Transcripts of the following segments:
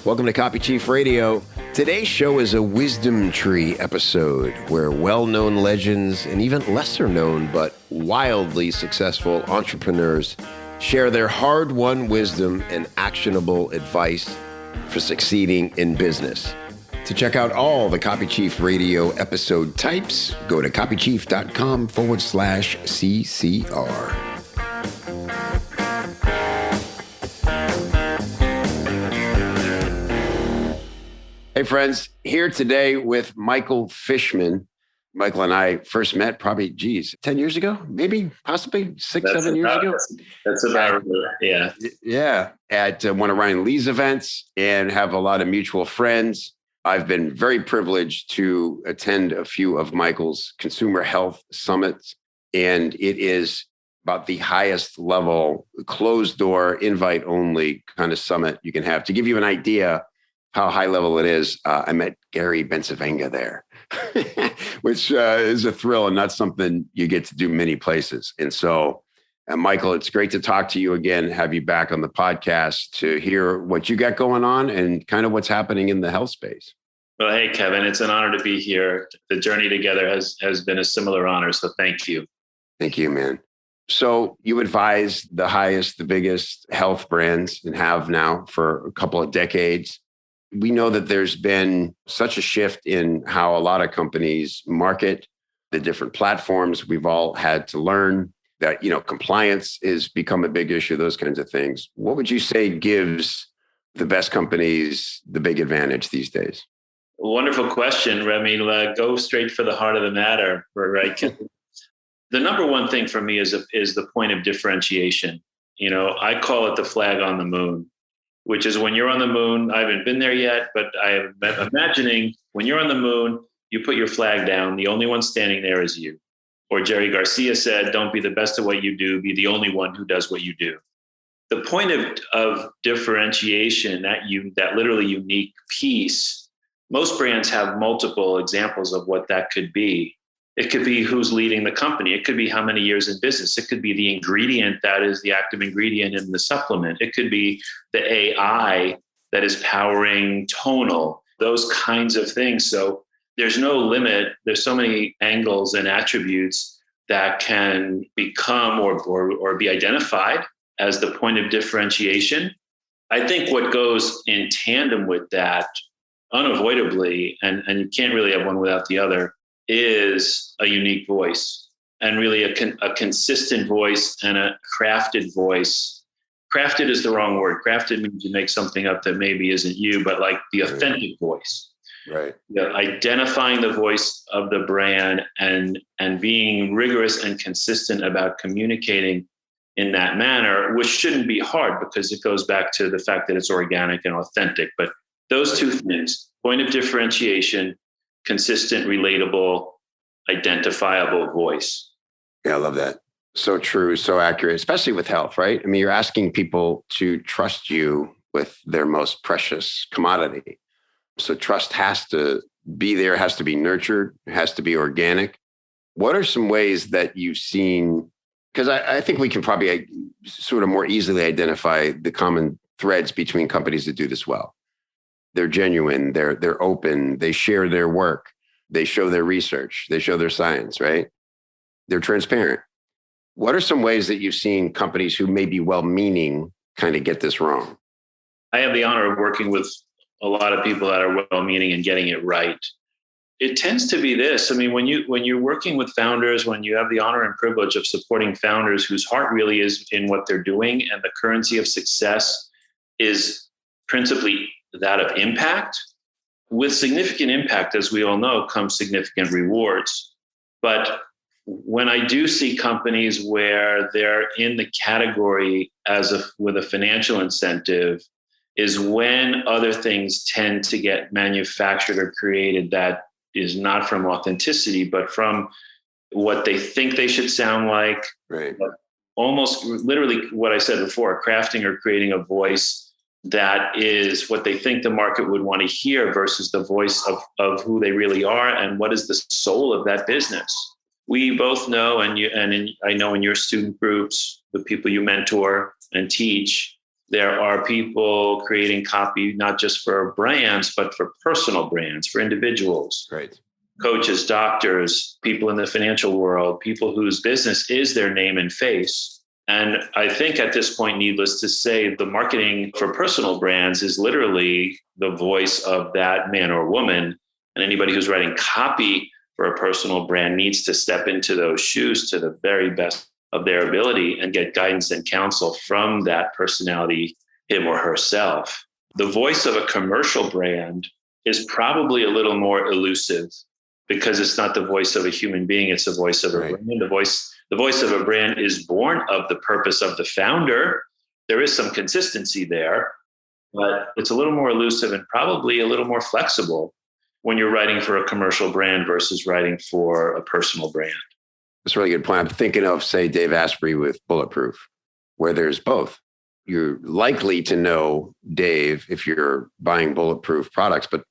Welcome to Copy Chief Radio. Today's show is a wisdom tree episode where well-known legends and even lesser-known but wildly successful entrepreneurs share their hard-won wisdom and actionable advice for succeeding in business. To check out all the Copy Chief Radio episode types, go to copychief.com/CCR. Hey friends, here today with Michael Fishman. Michael and I first met probably, 10 years ago, maybe, possibly 7 years ago. That's about right, yeah. Yeah, at one of Ryan Lee's events and have a lot of mutual friends. I've been very privileged to attend a few of Michael's consumer health summits, and it is about the highest level, closed door, invite only kind of summit you can have. To give you an idea how high level it is, I met Gary Bencivenga there, which is a thrill and not something you get to do many places. And so, Michael, it's great to talk to you again, have you back on the podcast to hear what you got going on and kind of what's happening in the health space. Well, hey, Kevin, it's an honor to be here. The journey together has been a similar honor. So thank you. Thank you, man. So you advise the highest, the biggest health brands and have now for a couple of decades. We know that there's been such a shift in how a lot of companies market the different platforms. We've all had to learn that, compliance has become a big issue, those kinds of things. What would you say gives the best companies the big advantage these days? Wonderful question. I mean, go straight for the heart of the matter, right? The number one thing for me is the point of differentiation. I call it the flag on the moon, which is when you're on the moon. I haven't been there yet, but I'm imagining when you're on the moon, you put your flag down. The only one standing there is you. Or Jerry Garcia said, don't be the best at what you do, be the only one who does what you do. The point of differentiation, that literally unique piece, most brands have multiple examples of what that could be. It could be who's leading the company. It could be how many years in business. It could be the ingredient that is the active ingredient in the supplement. It could be the AI that is powering tonal, those kinds of things. So there's no limit. There's so many angles and attributes that can become or be identified as the point of differentiation. I think what goes in tandem with that unavoidably, and you can't really have one without the other, is a unique voice, and really a consistent voice and a crafted voice. Crafted is the wrong word. Crafted means you make something up that maybe isn't you, but like the authentic voice. Right. Identifying the voice of the brand and being rigorous and consistent about communicating in that manner, which shouldn't be hard because it goes back to the fact that it's organic and authentic. But those two things, point of differentiation, consistent, relatable, identifiable voice. Yeah, I love that. So true, so accurate, especially with health, right? I mean, you're asking people to trust you with their most precious commodity. So trust has to be there, has to be nurtured, has to be organic. What are some ways that you've seen? Because I think we can probably sort of more easily identify the common threads between companies that do this well. They're genuine, they're open, they share their work, they show their research, they show their science, right? They're transparent. What are some ways that you've seen companies who may be well-meaning kind of get this wrong? I have the honor of working with a lot of people that are well-meaning and getting it right. It tends to be this. I mean, when you're working with founders, when you have the honor and privilege of supporting founders whose heart really is in what they're doing, and the currency of success is principally that of impact. With significant impact, as we all know, comes significant rewards. But when I do see companies where they're in the category with a financial incentive, is when other things tend to get manufactured or created that is not from authenticity, but from what they think they should sound like. Right. Almost literally what I said before, crafting or creating a voice that is what they think the market would want to hear versus the voice of who they really are and what is the soul of that business. We both know, I know in your student groups, the people you mentor and teach, There are people creating copy, not just for brands, but for personal brands, for individuals. Right. Coaches, doctors, people in the financial world, people whose business is their name and face. And I think at this point, needless to say, the marketing for personal brands is literally the voice of that man or woman. And anybody who's writing copy for a personal brand needs to step into those shoes to the very best of their ability and get guidance and counsel from that personality, him or herself. The voice of a commercial brand is probably a little more elusive because it's not the voice of a human being. It's the voice of a brand. The voice of a brand is born of the purpose of the founder. There is some consistency there, but it's a little more elusive and probably a little more flexible when you're writing for a commercial brand versus writing for a personal brand. That's a really good point. I'm thinking of, say, Dave Asprey with Bulletproof, where there's both. You're likely to know Dave if you're buying Bulletproof products, but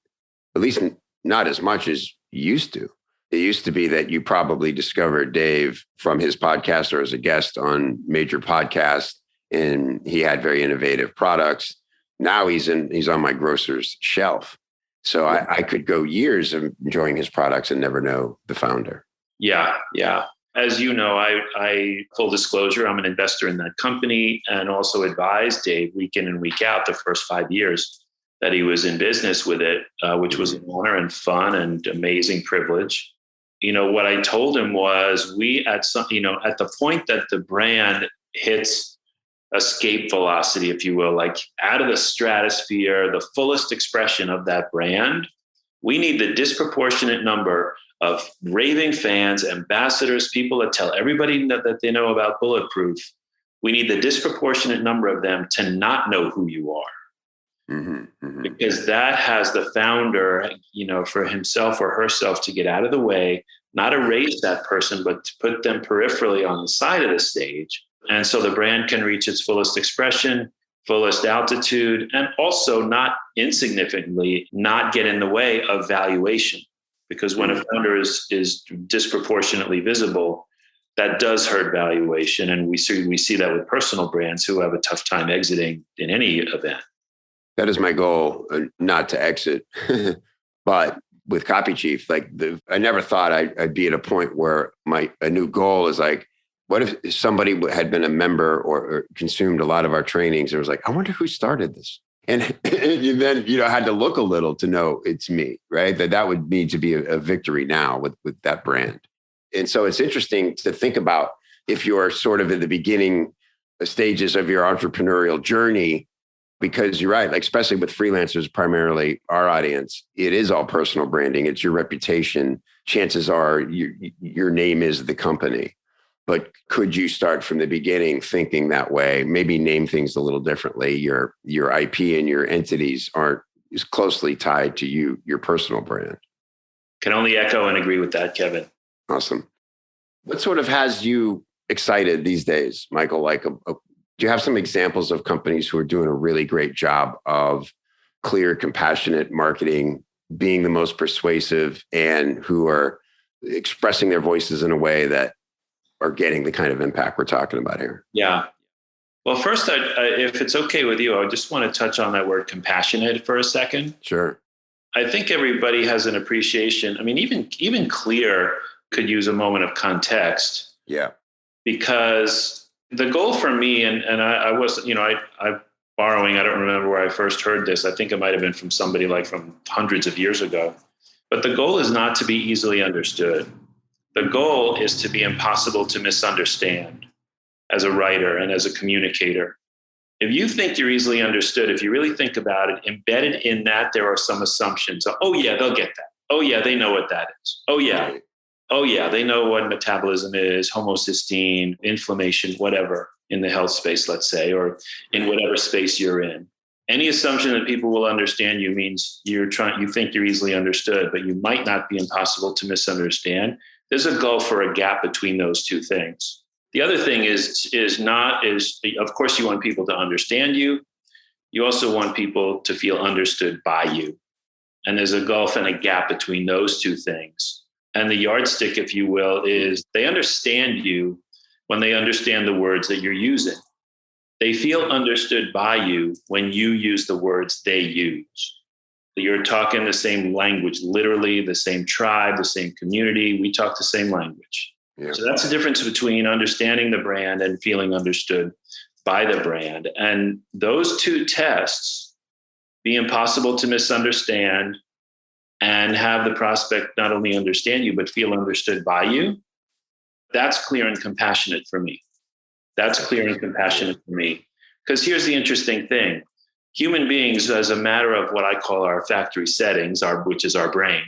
at least not as much as you used to. It used to be that you probably discovered Dave from his podcast or as a guest on major podcasts, and he had very innovative products. Now he's on my grocer's shelf. So I could go years of enjoying his products and never know the founder. Yeah. As you know, I full disclosure, I'm an investor in that company and also advised Dave week in and week out the first 5 years that he was in business with it, which was an honor and fun and amazing privilege. What I told him was at the point that the brand hits escape velocity, if you will, like out of the stratosphere, the fullest expression of that brand, we need the disproportionate number of raving fans, ambassadors, people that tell everybody that they know about Bulletproof. We need the disproportionate number of them to not know who you are. Because that has the founder, for himself or herself to get out of the way, not erase that person, but to put them peripherally on the side of the stage. And so the brand can reach its fullest expression, fullest altitude, and also not insignificantly, not get in the way of valuation. Because when a founder is disproportionately visible, that does hurt valuation. And we see that with personal brands who have a tough time exiting in any event. That is my goal, not to exit. But with Copy Chief, I never thought I'd be at a point where a new goal is like, what if somebody had been a member or consumed a lot of our trainings and was like, I wonder who started this? And you then, had to look a little to know it's me, right? That would need to be a victory now with that brand. And so it's interesting to think about if you're sort of in the beginning stages of your entrepreneurial journey, because you're right, especially with freelancers, primarily our audience, it is all personal branding. It's your reputation. Chances are your name is the company. But could you start from the beginning thinking that way? Maybe name things a little differently. Your IP and your entities aren't as closely tied to your personal brand. Can only echo and agree with that, Kevin. Awesome. What sort of has you excited these days, Michael? Do you have some examples of companies who are doing a really great job of clear, compassionate marketing, being the most persuasive, and who are expressing their voices in a way that are getting the kind of impact we're talking about here? Yeah. Well, first, if it's okay with you, I just want to touch on that word compassionate for a second. Sure. I think everybody has an appreciation. I mean, even Clear could use a moment of context. Yeah. Because the goal for me, and I was, I'm borrowing, I don't remember where I first heard this. I think it might have been from somebody from hundreds of years ago. But the goal is not to be easily understood. The goal is to be impossible to misunderstand as a writer and as a communicator. If you think you're easily understood, if you really think about it, embedded in that, there are some assumptions. Oh, yeah, they'll get that. Oh, yeah, they know what that is. Oh, yeah. Oh, yeah, they know what metabolism is, homocysteine, inflammation, whatever, in the health space, let's say, or in whatever space you're in. Any assumption that people will understand you means you think you're easily understood, but you might not be impossible to misunderstand. There's a gulf or a gap between those two things. The other thing is of course you want people to understand you. You also want people to feel understood by you. And there's a gulf and a gap between those two things. And the yardstick, if you will, is they understand you when they understand the words that you're using. They feel understood by you when you use the words they use. You're talking the same language, literally the same tribe, the same community. We talk the same language. Yeah. So that's the difference between understanding the brand and feeling understood by the brand. And those two tests, be impossible to misunderstand and have the prospect not only understand you, but feel understood by you, that's clear and compassionate for me. That's clear and compassionate for me. Because here's the interesting thing. Human beings, as a matter of what I call our factory settings, which is our brain,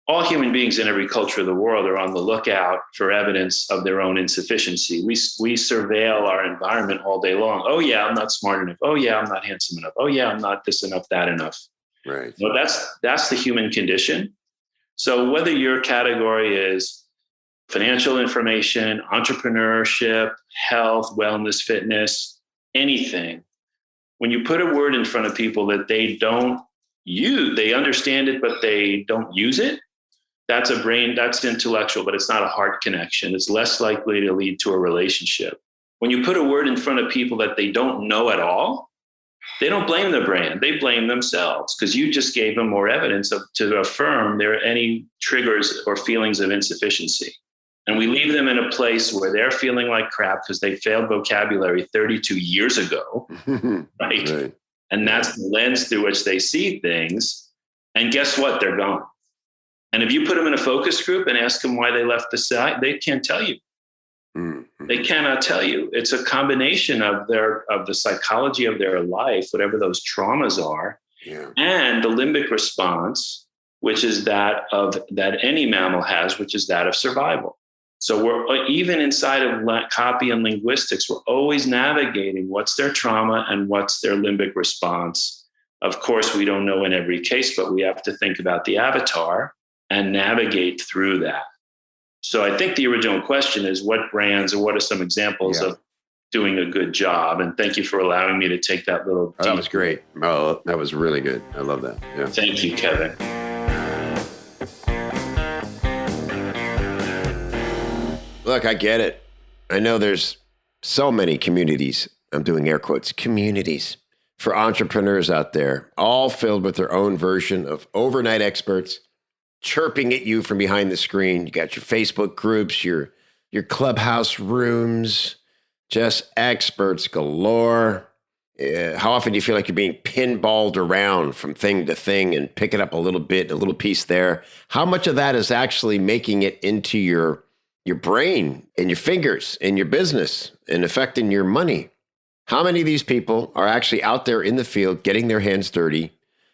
all human beings in every culture of the world are on the lookout for evidence of their own insufficiency. We surveil our environment all day long. Oh, yeah, I'm not smart enough. Oh, yeah, I'm not handsome enough. Oh, yeah, I'm not this enough, that enough. Right. Well, that's the human condition. So whether your category is financial information, entrepreneurship, health, wellness, fitness, anything, when you put a word in front of people that they don't use, they understand it, but they don't use it, that's intellectual, but it's not a heart connection. It's less likely to lead to a relationship. When you put a word in front of people that they don't know at all, they don't blame the brand. They blame themselves because you just gave them more evidence to affirm there are any triggers or feelings of insufficiency. And we leave them in a place where they're feeling like crap because they failed vocabulary 32 years ago, right? And that's the lens through which they see things. And guess what? They're gone. And if you put them in a focus group and ask them why they left the site, they can't tell you. They cannot tell you. It's a combination of the psychology of their life, whatever those traumas are, and the limbic response, which is that any mammal has, which is that of survival. So we're even inside of copy and linguistics, we're always navigating what's their trauma and what's their limbic response. Of course, we don't know in every case, but we have to think about the avatar and navigate through that. So I think the original question is what brands or what are some examples of doing a good job? And thank you for allowing me to take that little. That was great. Oh, that was really good. I love that. Yeah. Thank you, Kevin. Look, I get it. I know there's so many communities. I'm doing air quotes, communities for entrepreneurs out there, all filled with their own version of overnight experts chirping at you from behind the screen. You got your Facebook groups, your clubhouse rooms, just experts galore. How often do you feel like you're being pinballed around from thing to thing and picking up a little bit, a little piece there? How much of that is actually making it into your brain and your fingers and your business and affecting your money? How many of these people are actually out there in the field getting their hands dirty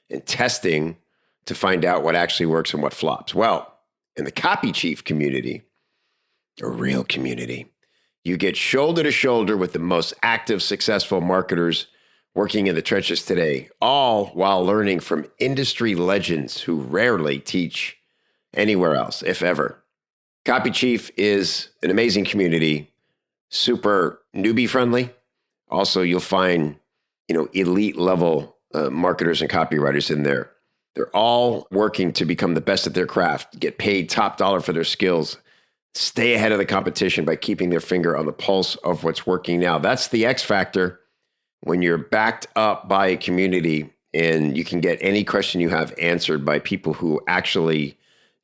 and testing to find out what actually works and what flops? Well, in the Copy Chief community, a real community, you get shoulder to shoulder with the most active, successful marketers working in the trenches today, all while learning from industry legends who rarely teach anywhere else, if ever. Copy Chief is an amazing community, super newbie friendly. Also, you'll find, elite level marketers and copywriters in there. They're all working to become the best at their craft, get paid top dollar for their skills, stay ahead of the competition by keeping their finger on the pulse of what's working now. That's the X factor when you're backed up by a community and you can get any question you have answered by people who actually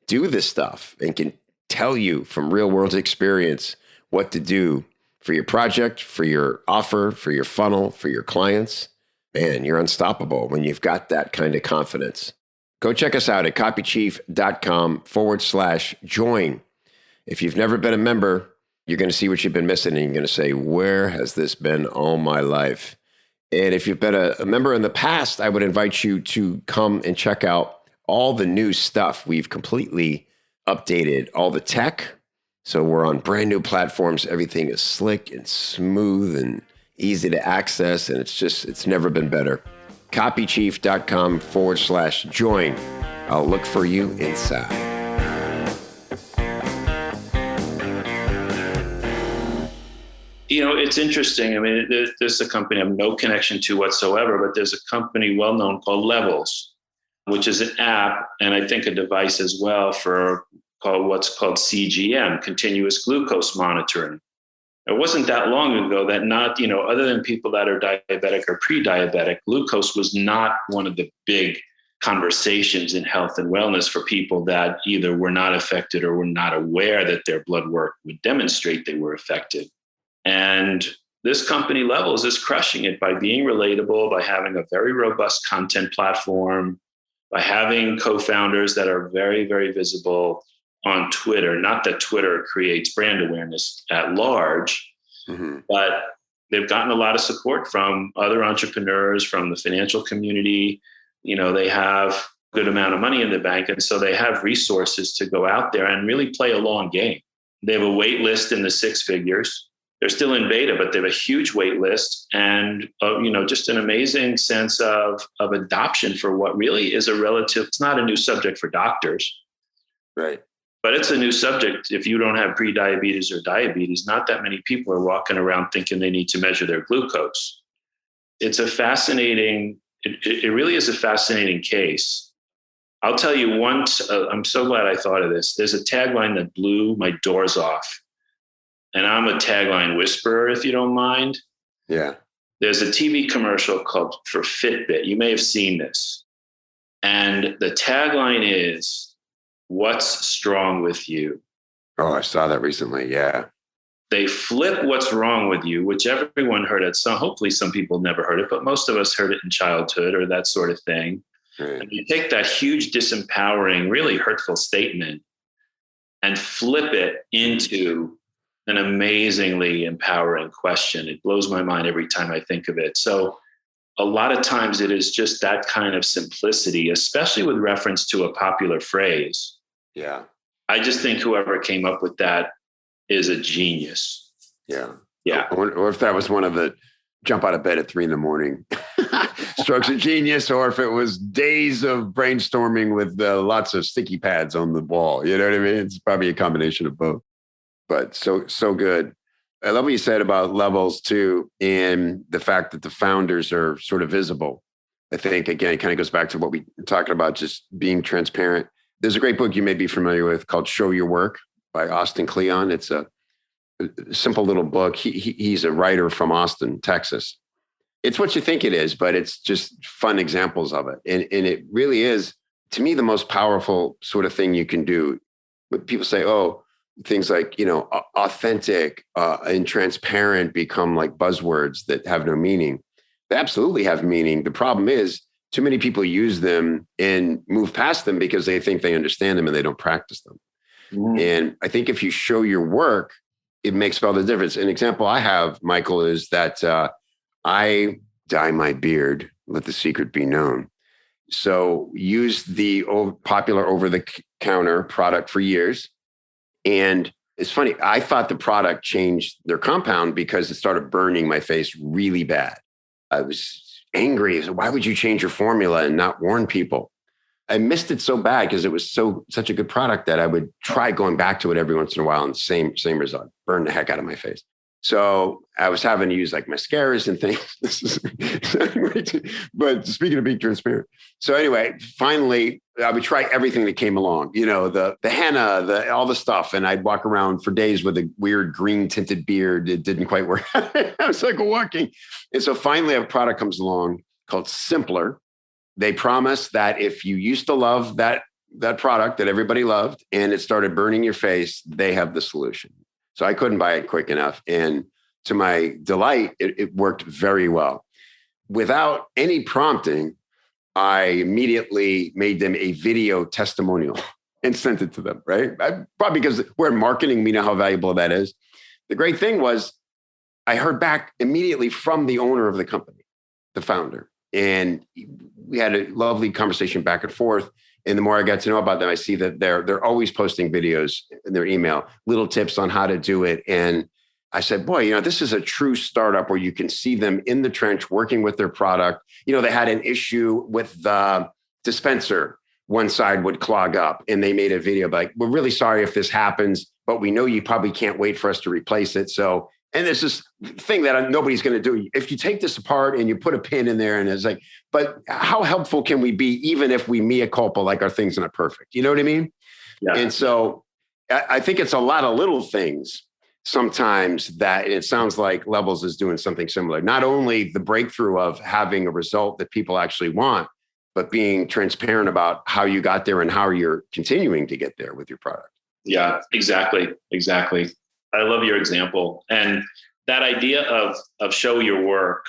do this stuff and can tell you from real world experience what to do for your project, for your offer, for your funnel, for your clients. Man, you're unstoppable when you've got that kind of confidence. Go check us out at copychief.com/join. If you've never been a member, you're going to see what you've been missing and you're going to say, where has this been all my life? And if you've been a member in the past, I would invite you to come and check out all the new stuff. We've completely updated all the tech. So we're on brand new platforms. Everything is slick and smooth and easy to access. And it's never been better. Copychief.com/join. I'll look for you inside. It's interesting. I mean, there's a company I have no connection to whatsoever, but there's a company well known called Levels, which is an app and I think a device as well for what's called CGM, continuous glucose monitoring. It wasn't that long ago that not, other than people that are diabetic or pre-diabetic, glucose was not one of the big conversations in health and wellness for people that either were not affected or were not aware that their blood work would demonstrate they were affected. And this company Levels is crushing it by being relatable, by having a very robust content platform, by having co-founders that are very, very visible on Twitter. Not that Twitter creates brand awareness at large, but they've gotten a lot of support from other entrepreneurs, from the financial community. They have a good amount of money in the bank. And so they have resources to go out there and really play a long game. They have a wait list in the six figures. They're still in beta, but they have a huge wait list and, just an amazing sense of adoption for what really is it's not a new subject for doctors. Right. But it's a new subject. If you don't have pre-diabetes or diabetes, not that many people are walking around thinking they need to measure their glucose. It's a fascinating, it really is a fascinating case. I'll tell you once, I'm so glad I thought of this. There's a tagline that blew my doors off. And I'm a tagline whisperer, if you don't mind. Yeah. There's a TV commercial called for Fitbit. You may have seen this. And the tagline is, "What's strong with you?" Oh, I saw that recently. Yeah. They flip "what's wrong with you," which everyone heard it. So hopefully some people never heard it, but most of us heard it in childhood or that sort of thing. Right. And you take that huge, disempowering, really hurtful statement and flip it into an amazingly empowering question. It blows my mind every time I think of it. So a lot of times it is just that kind of simplicity, especially with reference to a popular phrase. Yeah. I just think whoever came up with that is a genius. Yeah. Yeah. Or if that was one of the jump out of bed at 3 a.m, strokes of genius, or if it was days of brainstorming with lots of sticky pads on the wall. You know what I mean? It's probably a combination of both. But so good. I love what you said about Levels too, and the fact that the founders are sort of visible. I think, again, it kind of goes back to what we were talking about, just being transparent. There's a great book you may be familiar with called Show Your Work by Austin Kleon. It's a simple little book. He's a writer from Austin, Texas. It's what you think it is, but it's just fun examples of it. And it really is, to me, the most powerful sort of thing you can do. But people say, oh, things like, authentic and transparent become like buzzwords that have no meaning. They absolutely have meaning. The problem is too many people use them and move past them because they think they understand them and they don't practice them. And I think if you show your work, it makes all the difference. An example I have, Michael, is that I dye my beard, let the secret be known. So use the popular over-the-counter product for years. And it's funny, I thought the product changed their compound because it started burning my face really bad. I was angry. Why would you change your formula and not warn people? I missed it so bad because it was such a good product that I would try going back to it every once in a while, and same result, burn the heck out of my face. So I was having to use like mascaras and things. But speaking of being transparent. So anyway, finally, I would try everything that came along, the henna, all the stuff. And I'd walk around for days with a weird green tinted beard. It didn't quite work. I was like walking. And so finally a product comes along called Simpler. They promise that if you used to love that product that everybody loved and it started burning your face, they have the solution. So I couldn't buy it quick enough. And to my delight, it worked very well. Without any prompting, I immediately made them a video testimonial and sent it to them, right? Probably because we're in marketing, we know how valuable that is. The great thing was I heard back immediately from the owner of the company, the founder. And we had a lovely conversation back and forth. And the more I got to know about them, I see that they're always posting videos in their email, little tips on how to do it. And I said, boy, this is a true startup where you can see them in the trench working with their product. They had an issue with the dispenser. One side would clog up and they made a video like, we're really sorry if this happens, but we know you probably can't wait for us to replace it. So, and there's this thing that nobody's going to do. If you take this apart and you put a pin in there and it's like, but how helpful can we be even if we mea culpa, like our things not perfect? You know what I mean? Yeah. And so I think it's a lot of little things sometimes that it sounds like Levels is doing something similar. Not only the breakthrough of having a result that people actually want, but being transparent about how you got there and how you're continuing to get there with your product. Yeah, exactly. Exactly. I love your example. And that idea of show your work.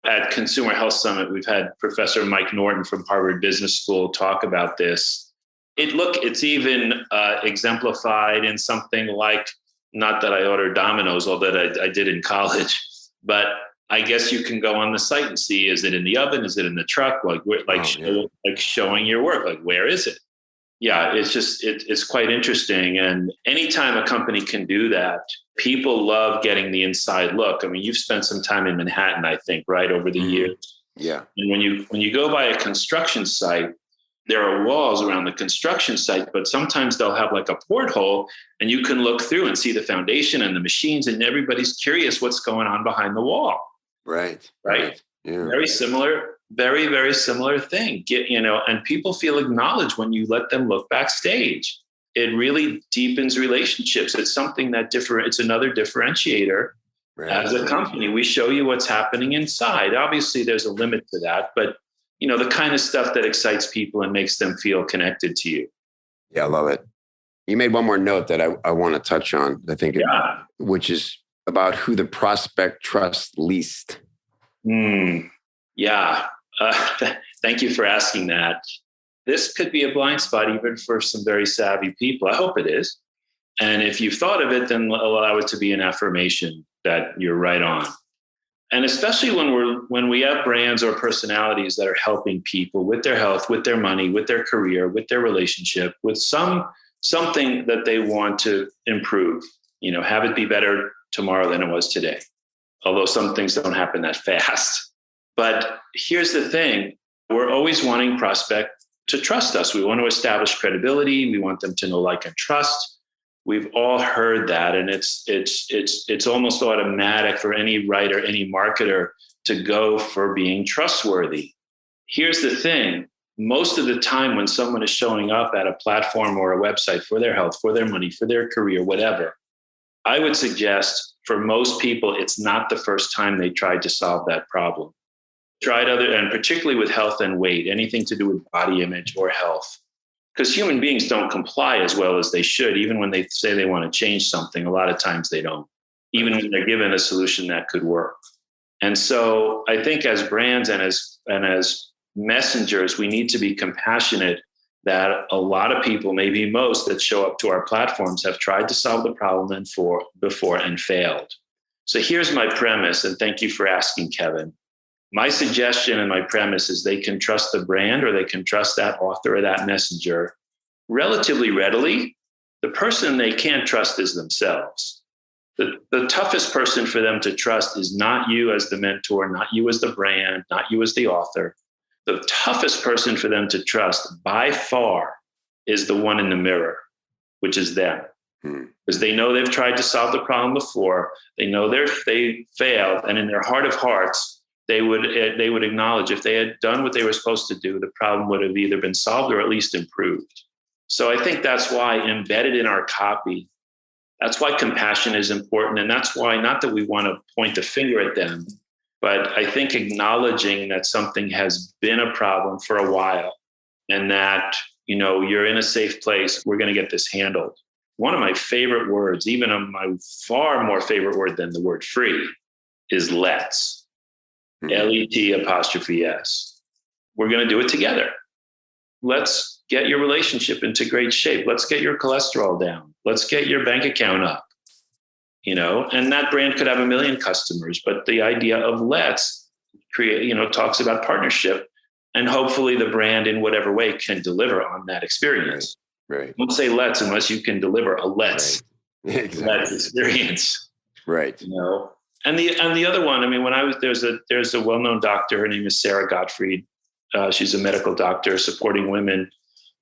At Consumer Health Summit, we've had Professor Mike Norton from Harvard Business School talk about this. It's even exemplified in something like, not that I ordered Domino's, although I did in college, but I guess you can go on the site and see, is it in the oven? Is it in the truck? Like showing your work, like, where is it? Yeah, it's quite interesting. And anytime a company can do that, people love getting the inside look. I mean, you've spent some time in Manhattan, I think, right, over the years. Yeah. And when you go by a construction site, there are walls around the construction site, but sometimes they'll have like a porthole and you can look through and see the foundation and the machines, and everybody's curious what's going on behind the wall. Right. Yeah. Very similar, very, very similar thing. And people feel acknowledged when you let them look backstage. It really deepens relationships. It's something it's another differentiator. Right. As a company. We show you what's happening inside. Obviously, there's a limit to that, but the kind of stuff that excites people and makes them feel connected to you. Yeah, I love it. You made one more note that I want to touch on, I think, which is about who the prospect trusts least. Yeah. Thank you for asking that. This could be a blind spot even for some very savvy people. I hope it is. And if you've thought of it, then allow it to be an affirmation that you're right on. And especially when we have brands or personalities that are helping people with their health, with their money, with their career, with their relationship, with something that they want to improve, have it be better tomorrow than it was today. Although some things don't happen that fast. But here's the thing. We're always wanting prospect to trust us. We want to establish credibility. We want them to know, like, and trust. We've all heard that. And it's almost automatic for any writer, any marketer to go for being trustworthy. Here's the thing. Most of the time when someone is showing up at a platform or a website for their health, for their money, for their career, whatever, I would suggest for most people, it's not the first time they tried to solve that problem. And particularly with health and weight, anything to do with body image or health, because human beings don't comply as well as they should. Even when they say they want to change something, a lot of times they don't, even when they're given a solution that could work. And so I think as brands and as messengers, we need to be compassionate that a lot of people, maybe most, that show up to our platforms have tried to solve the problem before and failed. So here's my premise, and thank you for asking, Kevin. My suggestion and my premise is they can trust the brand or they can trust that author or that messenger relatively readily. The person they can't trust is themselves. The toughest person for them to trust is not you as the mentor, not you as the brand, not you as the author. The toughest person for them to trust by far is the one in the mirror, which is them. Because they know they've tried to solve the problem before. They know they failed. And in their heart of hearts, they would acknowledge if they had done what they were supposed to do, the problem would have either been solved or at least improved. So I think that's why embedded in our copy, that's why compassion is important. And that's why, not that we want to point the finger at them, but I think acknowledging that something has been a problem for a while and that, you're in a safe place, we're going to get this handled. One of my favorite words, even my far more favorite word than the word free, is let's. LET''S. We're going to do it together. Let's get your relationship into great shape. Let's get your cholesterol down. Let's get your bank account up. And that brand could have 1 million customers, but the idea of let's create, talks about partnership, and hopefully the brand in whatever way can deliver on that experience. Right. Don't say let's unless you can deliver a let's, let's experience. Right. And the other one, I mean, when I was, there's a well-known doctor, her name is Sarah Gottfried. She's a medical doctor supporting women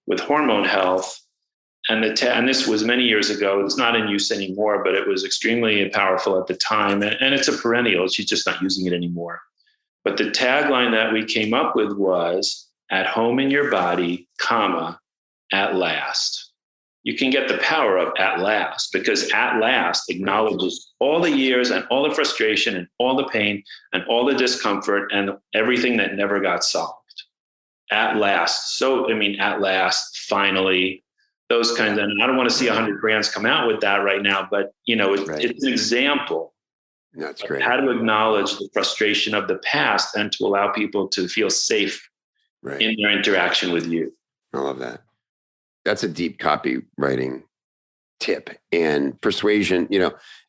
with hormone health. And this was many years ago. It's not in use anymore, but it was extremely powerful at the time. And it's a perennial. She's just not using it anymore. But the tagline that we came up with was, at home in your body, at last. you can get the power of at last, because at last acknowledges all the years and all the frustration and all the pain and all the discomfort and everything that never got solved. At last. So, I mean, at last, finally, those kinds of, and I don't want to see 100 brands come out with that right now, but it's an example. That's great. How to acknowledge the frustration of the past and to allow people to feel safe in their interaction with you. I love that. That's a deep copywriting tip. And persuasion,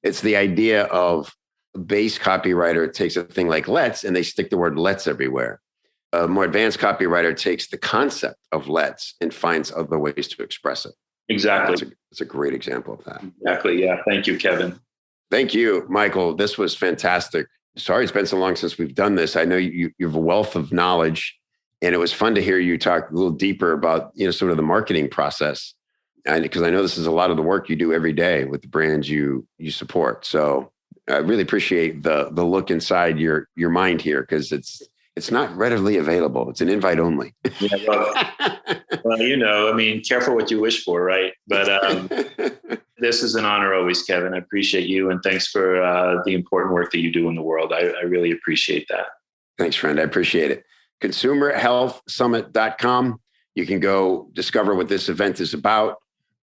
it's the idea of a base copywriter takes a thing like let's, and they stick the word let's everywhere. A more advanced copywriter takes the concept of let's and finds other ways to express it. Exactly. That's a great example of that. Exactly. Yeah. Thank you, Kevin. Thank you, Michael. This was fantastic. Sorry it's been so long since we've done this. I know you have a wealth of knowledge, and it was fun to hear you talk a little deeper about, sort of the marketing process. And because I know this is a lot of the work you do every day with the brands you support. So I really appreciate the look inside your mind here, because it's not readily available. It's an invite only. Yeah, well, careful what you wish for, right? But this is an honor always, Kevin. I appreciate you, and thanks for the important work that you do in the world. I really appreciate that. Thanks, friend. I appreciate it. ConsumerHealthSummit.com. You can go discover what this event is about,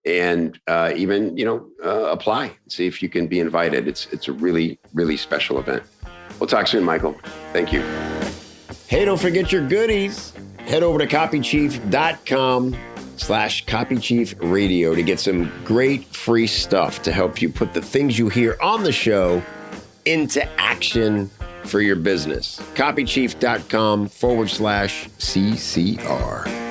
and even apply and see if you can be invited. It's a really, really special event. We'll talk soon, Michael. Thank you. Hey, don't forget your goodies. Head over to copychief.com/copychiefradio to get some great free stuff to help you put the things you hear on the show into action for your business. Copychief.com/CCR.